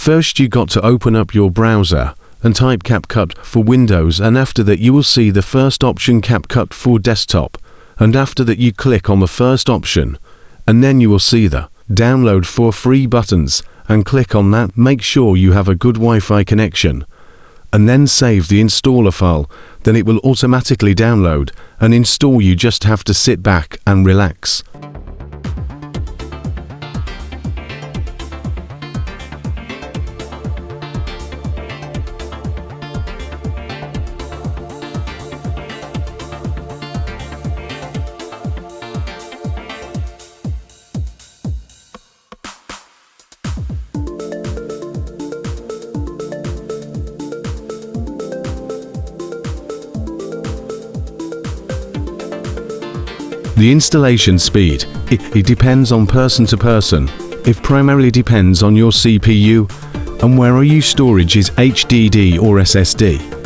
First you got to open up your browser and type Capcut for Windows, and after that you will see the first option, Capcut for desktop, and after that you click on the first option and then you will see the download for free buttons and click on that. Make sure you have a good Wi-Fi connection and then save the installer file, then it will automatically download and install. You just have to sit back and relax. The installation speed, it depends on person to person. It primarily depends on your CPU and where are you storage is HDD or SSD.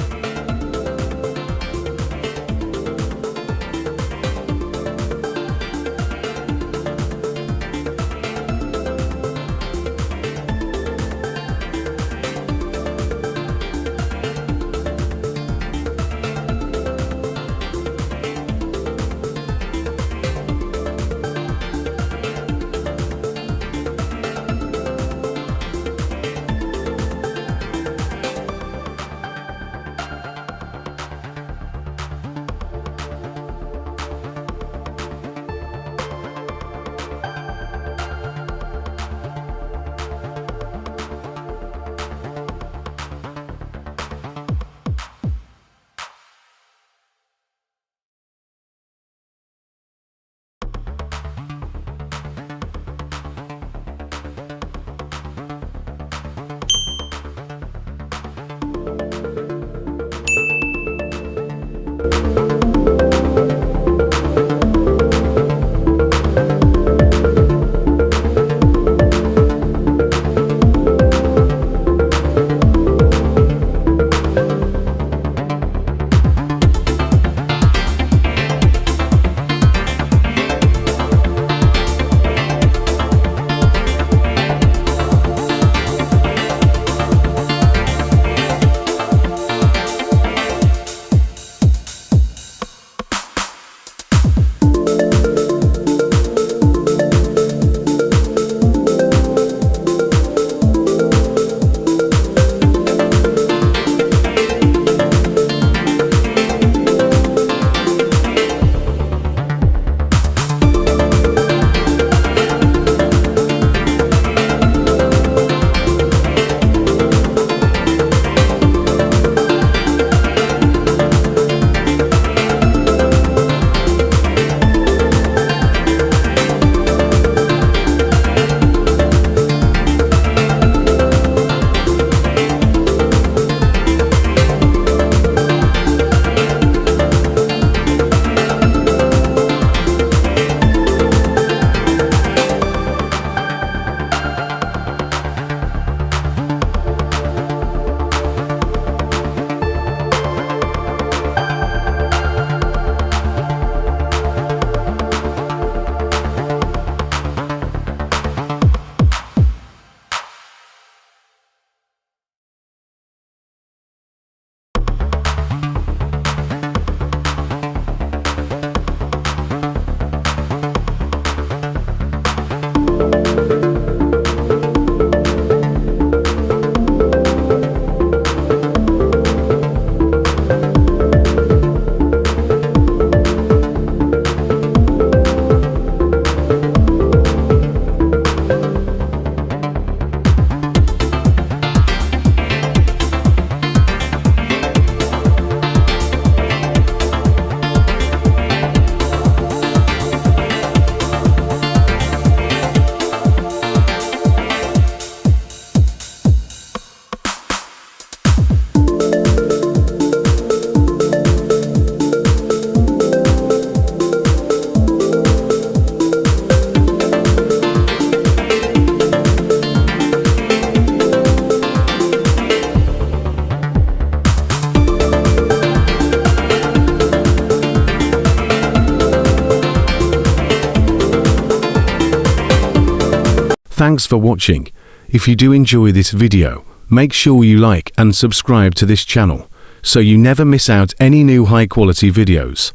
Thanks for watching. If you do enjoy this video, make sure you like and subscribe to this channel, so you never miss out any new high quality videos.